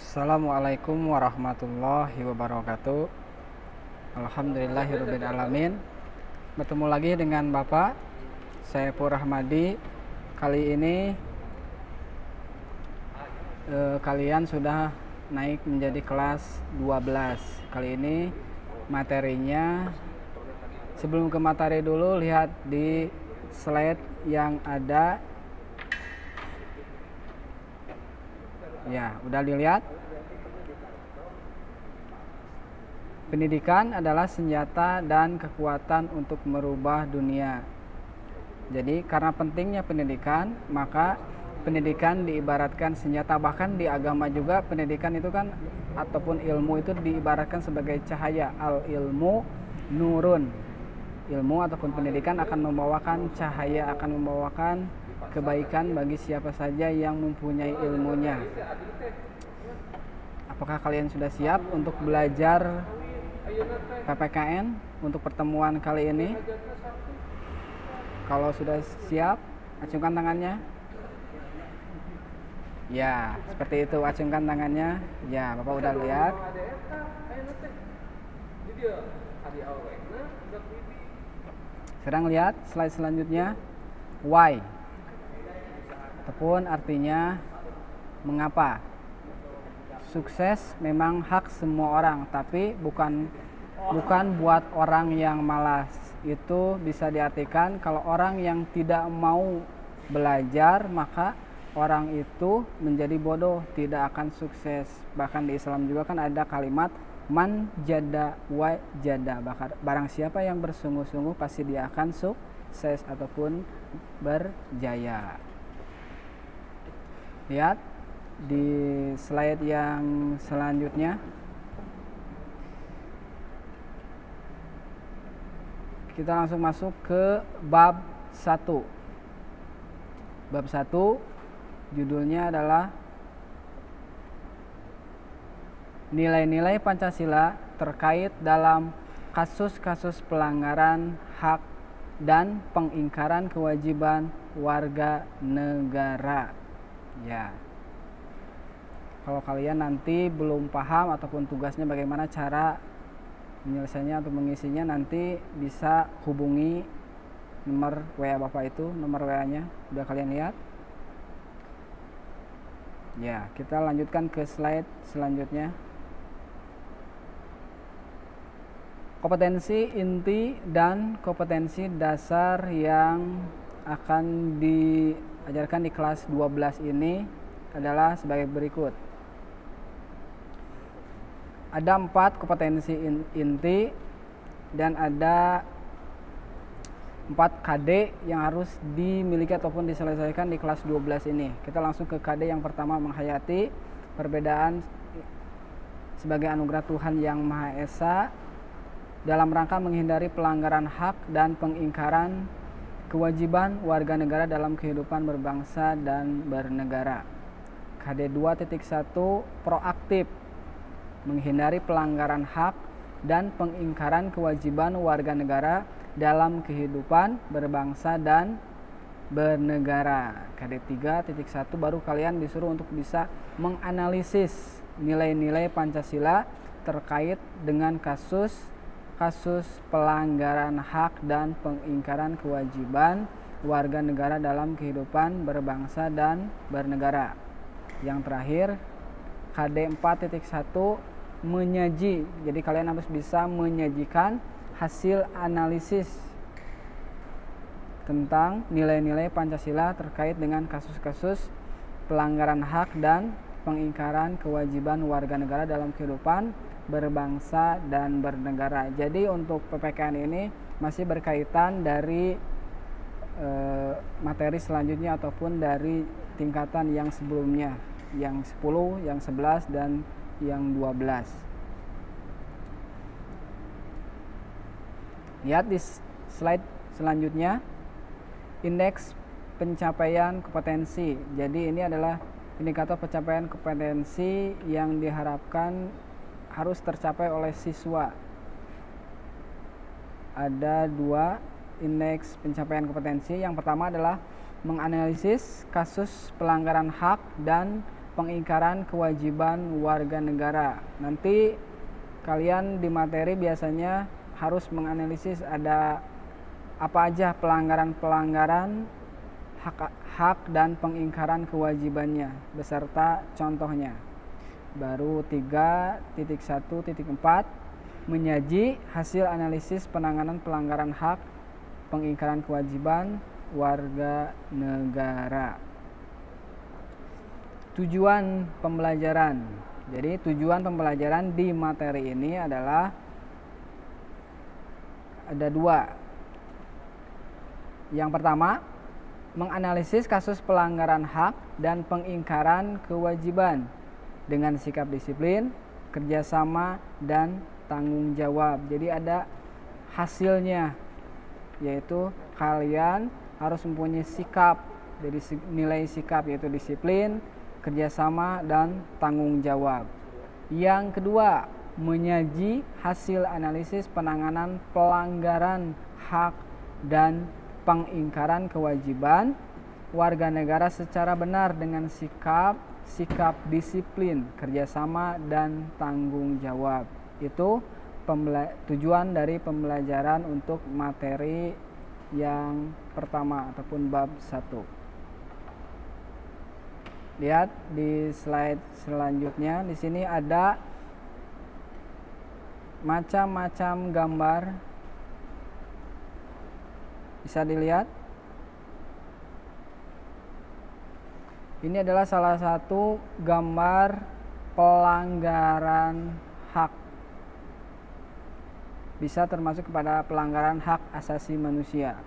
Assalamualaikum warahmatullahi wabarakatuh. Alhamdulillahirabbil alamin. Bertemu lagi dengan Bapak Saiful Rahmadi. Kali ini kalian sudah naik menjadi kelas 12. Kali ini materinya, sebelum ke materi dulu, lihat di slide yang ada. Ya, udah dilihat? Pendidikan adalah senjata dan kekuatan untuk merubah dunia. Jadi karena pentingnya pendidikan, maka pendidikan diibaratkan senjata. Bahkan di agama juga pendidikan itu kan, ataupun ilmu itu diibaratkan sebagai cahaya. Al ilmu nurun. Ilmu ataupun pendidikan akan membawakan cahaya, akan membawakan kebaikan bagi siapa saja yang mempunyai ilmunya. Apakah kalian sudah siap untuk belajar PPKN untuk pertemuan kali ini? Kalau sudah siap, acungkan tangannya. Ya, seperti itu, acungkan tangannya. Ya, Bapak udah lihat. Sekarang lihat slide selanjutnya. Why? Ataupun artinya mengapa. Sukses memang hak semua orang, tapi bukan buat orang yang malas. Itu bisa diartikan kalau orang yang tidak mau belajar, maka orang itu menjadi bodoh, tidak akan sukses. Bahkan di Islam juga kan ada kalimat man jada wa jada. Barang siapa yang bersungguh-sungguh pasti dia akan sukses ataupun berjaya. Lihat di slide yang selanjutnya. Kita langsung masuk ke bab 1. Bab 1 judulnya adalah nilai-nilai Pancasila terkait dalam kasus-kasus pelanggaran hak dan pengingkaran kewajiban warga negara. Ya. Kalau kalian nanti belum paham ataupun tugasnya bagaimana cara menyelesaikannya atau mengisinya, nanti bisa hubungi nomor WA Bapak itu, nomor WA-nya udah kalian lihat. Ya, kita lanjutkan ke slide selanjutnya. Kompetensi inti dan kompetensi dasar yang akan diajarkan di kelas 12 ini adalah sebagai berikut. Ada 4 kompetensi inti dan ada 4 KD yang harus dimiliki ataupun diselesaikan di kelas 12 ini. Kita langsung ke KD yang pertama, menghayati perbedaan sebagai anugerah Tuhan Yang Maha Esa dalam rangka menghindari pelanggaran hak dan pengingkaran kewajiban warga negara dalam kehidupan berbangsa dan bernegara. KD 2.1 proaktif menghindari pelanggaran hak dan pengingkaran kewajiban warga negara dalam kehidupan berbangsa dan bernegara. KD 3.1 baru kalian disuruh untuk bisa menganalisis nilai-nilai Pancasila terkait dengan kasus pelanggaran hak dan pengingkaran kewajiban warga negara dalam kehidupan berbangsa dan bernegara. Yang terakhir KD 4.1 menyaji. Jadi kalian harus bisa menyajikan hasil analisis tentang nilai-nilai Pancasila terkait dengan kasus-kasus pelanggaran hak dan pengingkaran kewajiban warga negara dalam kehidupan berbangsa dan bernegara. Jadi untuk PPKN ini masih berkaitan dari materi selanjutnya ataupun dari tingkatan yang sebelumnya, yang 10, yang 11, dan yang 12. Lihat di slide selanjutnya, indeks pencapaian kompetensi. Jadi ini adalah indikator pencapaian kompetensi yang diharapkan harus tercapai oleh siswa. Ada 2 indeks pencapaian kompetensi. Yang pertama adalah menganalisis kasus pelanggaran hak dan pengingkaran kewajiban warga negara. Nanti kalian di materi biasanya harus menganalisis ada apa aja pelanggaran-pelanggaran hak dan pengingkaran kewajibannya beserta contohnya. Baru 3.1.4 menyaji hasil analisis penanganan pelanggaran hak pengingkaran kewajiban warga negara. Tujuan pembelajaran. Jadi tujuan pembelajaran di materi ini adalah ada dua. Yang pertama, menganalisis kasus pelanggaran hak dan pengingkaran kewajiban dengan sikap disiplin, kerjasama, dan tanggung jawab. Jadi ada hasilnya, yaitu kalian harus mempunyai sikap. Jadi nilai sikap yaitu disiplin, kerjasama, dan tanggung jawab. Yang kedua, menyaji hasil analisis penanganan pelanggaran hak dan pengingkaran kewajiban warga negara secara benar dengan sikap disiplin, kerjasama, dan tanggung jawab. Itu tujuan dari pembelajaran untuk materi yang pertama ataupun bab 1. Lihat di slide selanjutnya, di sini ada macam-macam gambar. Bisa dilihat. Ini adalah salah satu gambar pelanggaran hak. Bisa termasuk kepada pelanggaran hak asasi manusia.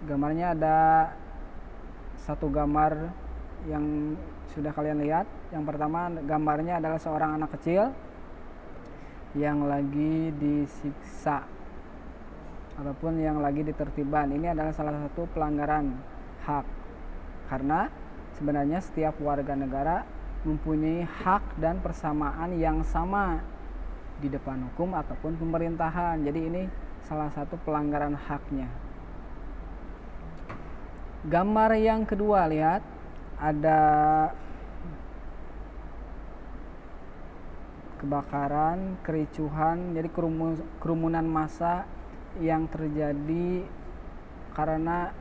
Gambarnya ada satu gambar yang sudah kalian lihat. Yang pertama gambarnya adalah seorang anak kecil yang lagi disiksa ataupun yang lagi ditertiban. Ini adalah salah satu pelanggaran hak, karena sebenarnya setiap warga negara mempunyai hak dan persamaan yang sama di depan hukum ataupun pemerintahan. Jadi ini salah satu pelanggaran haknya. Gambar yang kedua, lihat ada kebakaran, kericuhan, jadi kerumunan massa yang terjadi karena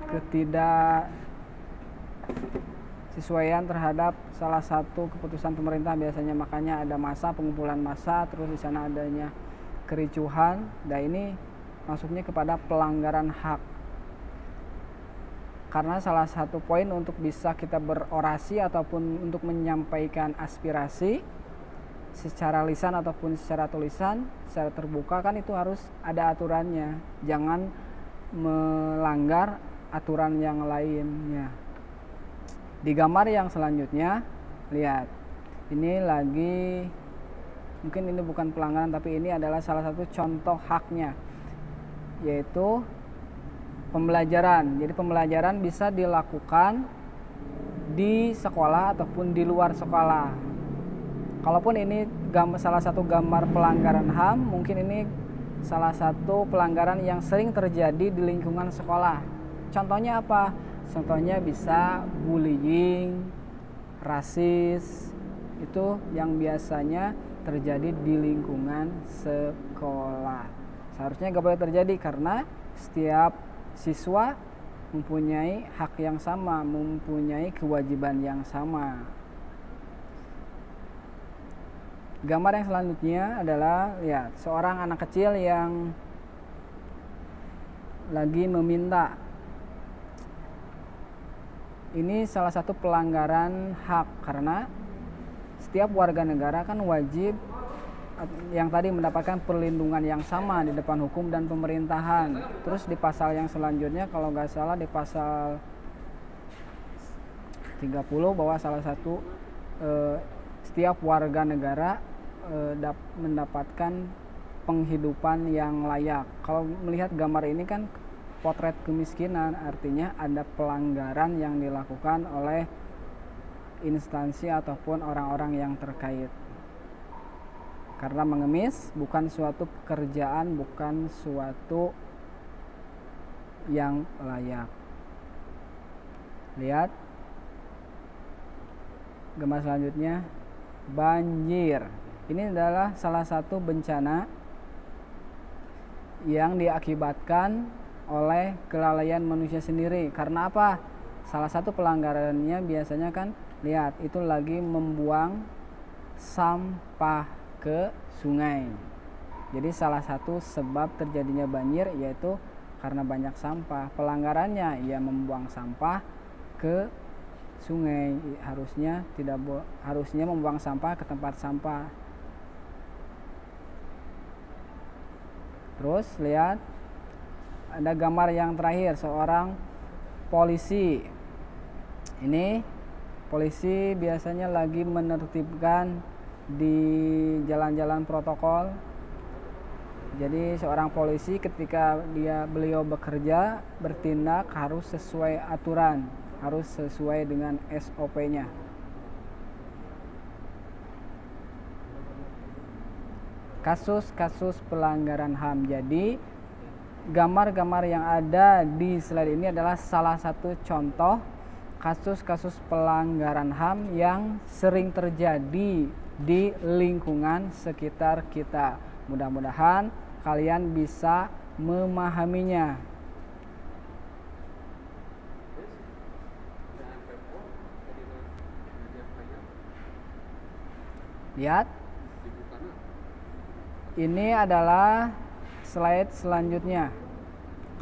ketidaksesuaian terhadap salah satu keputusan pemerintah biasanya, makanya ada massa, pengumpulan massa, terus di sana adanya kericuhan. Dan ini masuknya kepada pelanggaran hak, karena salah satu poin untuk bisa kita berorasi ataupun untuk menyampaikan aspirasi secara lisan ataupun secara tulisan, secara terbuka, kan itu harus ada aturannya, jangan melanggar aturan yang lainnya. Di gambar yang selanjutnya, lihat, ini lagi, mungkin ini bukan pelanggaran tapi ini adalah salah satu contoh haknya, yaitu pembelajaran. Jadi pembelajaran bisa dilakukan di sekolah ataupun di luar sekolah. Kalaupun ini salah satu gambar pelanggaran HAM, mungkin ini salah satu pelanggaran yang sering terjadi di lingkungan sekolah. Contohnya apa? Contohnya bisa bullying, rasis, itu yang biasanya terjadi di lingkungan sekolah. Seharusnya nggak boleh terjadi karena setiap siswa mempunyai hak yang sama, mempunyai kewajiban yang sama. Gambar yang selanjutnya adalah, lihat, seorang anak kecil yang lagi meminta. Ini salah satu pelanggaran hak, karena setiap warga negara kan wajib yang tadi mendapatkan perlindungan yang sama di depan hukum dan pemerintahan. Terus di pasal yang selanjutnya, kalau nggak salah di pasal 30, bahwa salah satu setiap warga negara mendapatkan penghidupan yang layak. Kalau melihat gambar ini kan potret kemiskinan, artinya ada pelanggaran yang dilakukan oleh instansi ataupun orang-orang yang terkait. Karena mengemis bukan suatu pekerjaan, bukan suatu yang layak. Lihat, Gambar selanjutnya, banjir. Ini adalah salah satu bencana yang diakibatkan oleh kelalaian manusia sendiri. Karena apa? Salah satu pelanggarannya biasanya kan, lihat, itu lagi membuang sampah ke sungai. Jadi salah satu sebab terjadinya banjir yaitu karena banyak sampah. Pelanggarannya ya membuang sampah ke sungai. Harusnya membuang sampah ke tempat sampah. Terus lihat, ada gambar yang terakhir, seorang polisi. Ini polisi biasanya lagi menertibkan di jalan-jalan protokol. Jadi seorang polisi ketika beliau bekerja, bertindak harus sesuai aturan, harus sesuai dengan SOP-nya. Kasus-kasus pelanggaran HAM. Jadi gambar-gambar yang ada di slide ini adalah salah satu contoh kasus-kasus pelanggaran HAM yang sering terjadi di lingkungan sekitar kita. Mudah-mudahan kalian bisa memahaminya. Lihat, ini adalah slide selanjutnya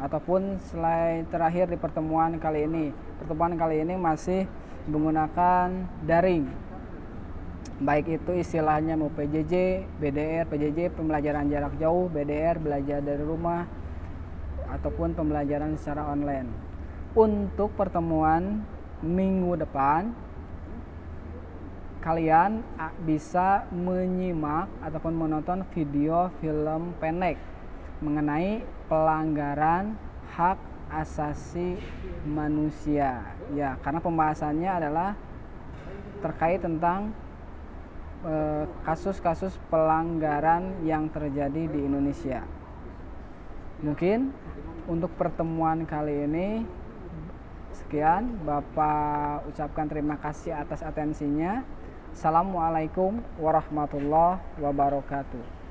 ataupun slide terakhir di pertemuan kali ini. Pertemuan kali ini masih menggunakan daring, baik itu istilahnya mau PJJ, BDR, PJJ pembelajaran jarak jauh, BDR belajar dari rumah, ataupun pembelajaran secara online. Untuk pertemuan minggu depan, kalian bisa menyimak ataupun menonton video film pendek mengenai pelanggaran hak asasi manusia. Ya, karena pembahasannya adalah terkait tentang kasus-kasus pelanggaran yang terjadi di Indonesia. Mungkin untuk pertemuan kali ini sekian. Bapak ucapkan terima kasih atas atensinya. Assalamualaikum warahmatullahi wabarakatuh.